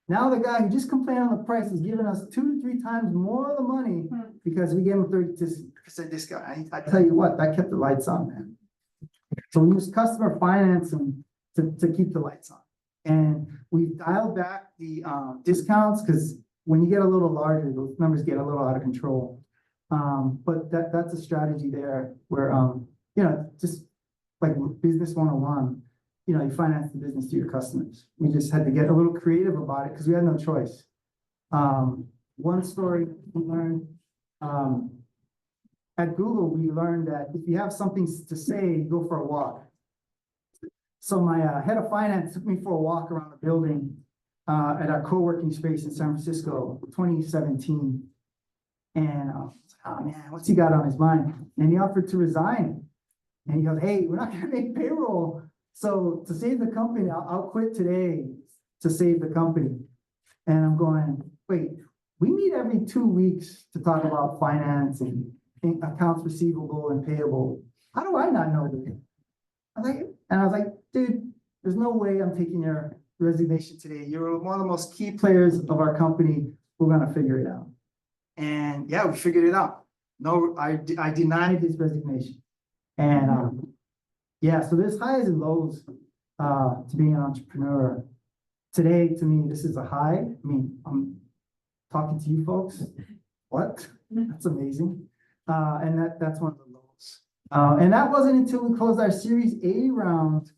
Now the guy who just complained on the price is giving us 2 to 3 times more of the money because we gave him 30% discount. I tell you what, that kept the lights on, man. So we use customer financing to keep the lights on. And we've dialed back the discounts because when you get a little larger, those numbers get a little out of control. But that's a strategy there where, just like business 101, you finance the business to your customers. We just had to get a little creative about it because we had no choice. One story we learned, at Google, we learned that if you have something to say, go for a walk. So my head of finance took me for a walk around the building at our co-working space in San Francisco, 2017. And oh man, what's he got on his mind? And he offered to resign. And he goes, hey, we're not going to make payroll. So to save the company, I'll quit today to save the company. And I'm going, wait, we meet every 2 weeks to talk about finance and accounts receivable and payable. How do I not know that? I was like, dude, there's no way I'm taking your resignation today. You're one of the most key players of our company. We're going to figure it out. And yeah, we figured it out. No, I denied his resignation. And yeah, so there's highs and lows to being an entrepreneur. Today, to me, this is a high. I mean, I'm talking to you folks. What? That's amazing. And that's one of the lows. And that wasn't until we closed our Series A round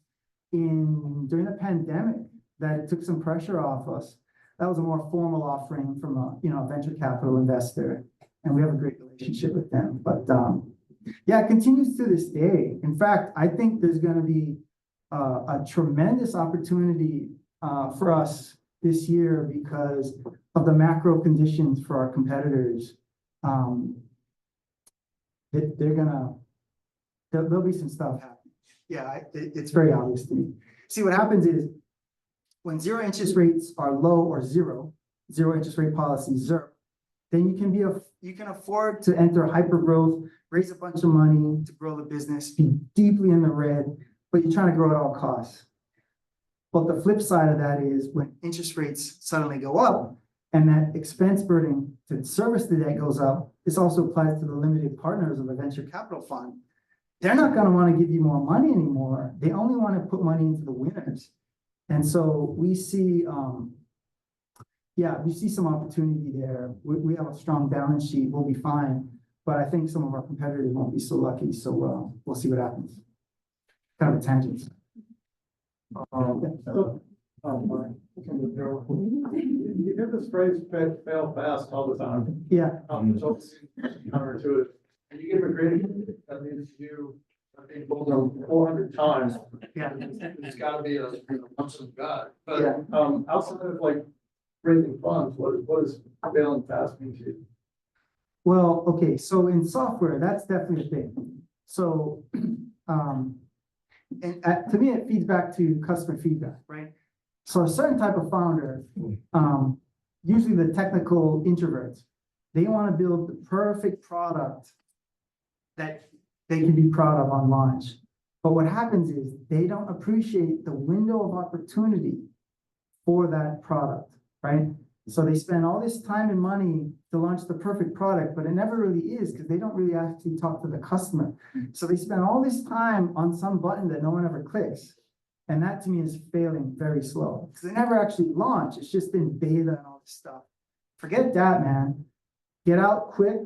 during the pandemic that it took some pressure off us. That was a more formal offering from a venture capital investor, and we have a great relationship with them. But yeah, it continues to this day. In fact, I think there's going to be a tremendous opportunity for us this year because of the macro conditions for our competitors. There'll be some stuff happening. Yeah, it's very obvious to me. See, what happens is when zero interest rates are low or zero interest rate policy, zero, then you can afford to enter hyper growth, raise a bunch of money to grow the business, be deeply in the red, but you're trying to grow at all costs. But the flip side of that is when interest rates suddenly go up and that expense burden to service the debt goes up, this also applies to the limited partners of a venture capital fund. They're not going to want to give you more money anymore. They only want to put money into the winners. And so we see, we see some opportunity there. We have a strong balance sheet. We'll be fine. But I think some of our competitors won't be so lucky. So we'll see what happens. Kind of a tangent. You hear this phrase fail fast all the time. Yeah. It's always counterintuitive. And you give a great, that means you I think those are 400 times. Yeah. It's gotta be a once in God, Yeah. but, outside of like raising funds, what is failing fast mean to you? Well, okay, so in software, that's definitely a thing. So, and to me, it feeds back to customer feedback, right? So a certain type of founder, usually the technical introverts, they want to build the perfect product that they can be proud of on launch. But what happens is they don't appreciate the window of opportunity for that product, right? So they spend all this time and money to launch the perfect product, but it never really is because they don't really actually talk to the customer. So they spend all this time on some button that no one ever clicks. And that to me is failing very slow because they never actually launch. It's just been beta and all this stuff. Forget that, man. Get out quick.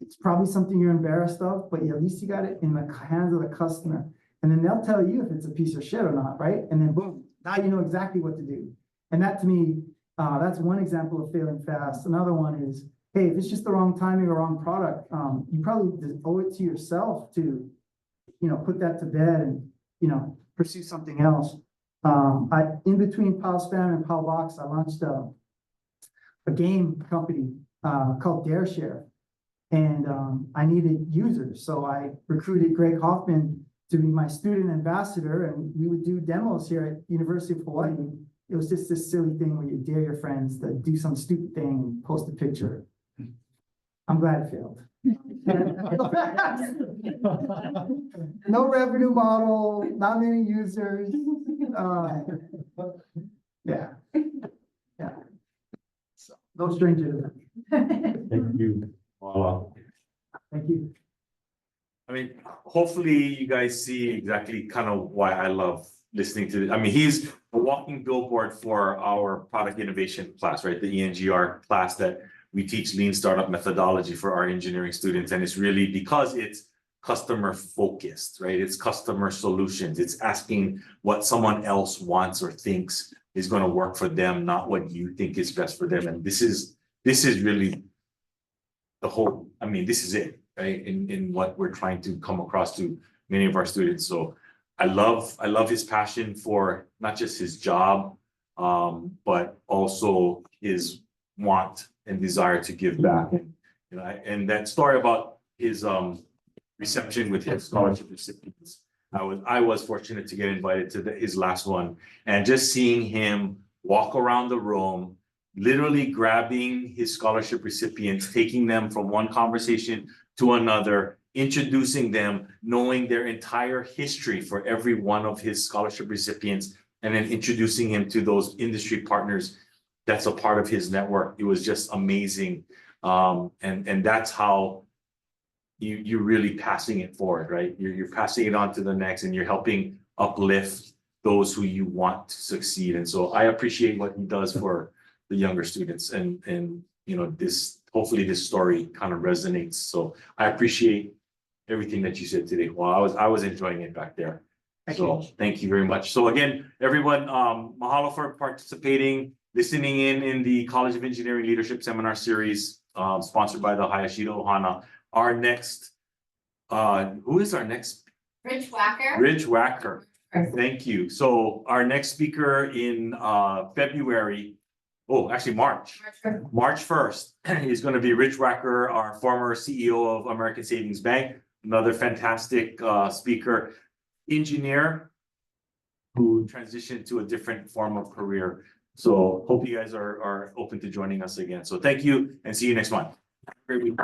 It's probably something you're embarrassed of, but at least you got it in the hands of the customer. And then they'll tell you if it's a piece of shit or not, right? And then boom, now you know exactly what to do. And that to me, that's one example of failing fast. Another one is, hey, if it's just the wrong timing or wrong product, you probably just owe it to yourself to, put that to bed and, pursue something else. In between Pal Spam and Pal Box, I launched a game company called DareShare. And I needed users. So I recruited Greg Hoffman to be my student ambassador, and we would do demos here at University of Hawaii. It was just this silly thing where you dare your friends to do some stupid thing and post a picture. I'm glad it failed. No revenue model, not many users. Yeah. So, no stranger to that. Thank you. Wow. Thank you. I mean, hopefully you guys see exactly kind of why I love listening to it. I mean, he's a walking billboard for our product innovation class, right? The ENGR class that we teach lean startup methodology for our engineering students. And it's really because it's customer focused, right? It's customer solutions. It's asking what someone else wants or thinks is going to work for them, not what you think is best for them. And this is really the whole, I mean, this is it, right? In what we're trying to come across to many of our students. So I love his passion for not just his job, but also his want and desire to give back. And that story about his reception with his scholarship recipients. I was fortunate to get invited to his last one, and just seeing him walk around the room, literally grabbing his scholarship recipients, taking them from one conversation to another, introducing them, knowing their entire history for every one of his scholarship recipients, and then introducing him to those industry partners that's a part of his network. It was just amazing. And that's how you're really passing it forward, right? You're passing it on to the next, and you're helping uplift those who you want to succeed. And so I appreciate what he does for the younger students, and this, hopefully this story kind of resonates. So I appreciate everything that you said today. Well, I was enjoying it back there. Thank you very much. So again, everyone, mahalo for participating, listening in the College of Engineering Leadership Seminar Series, sponsored by the Hayashida Ohana. Our next, who is our next? Rich Wacker. Rich Wacker. Thank you. So our next speaker in February, actually March 1st is going to be Rich Wacker, our former CEO of American Savings Bank, another fantastic speaker, engineer who transitioned to a different form of career. So hope you guys are open to joining us again. So thank you, and see you next month. Great week.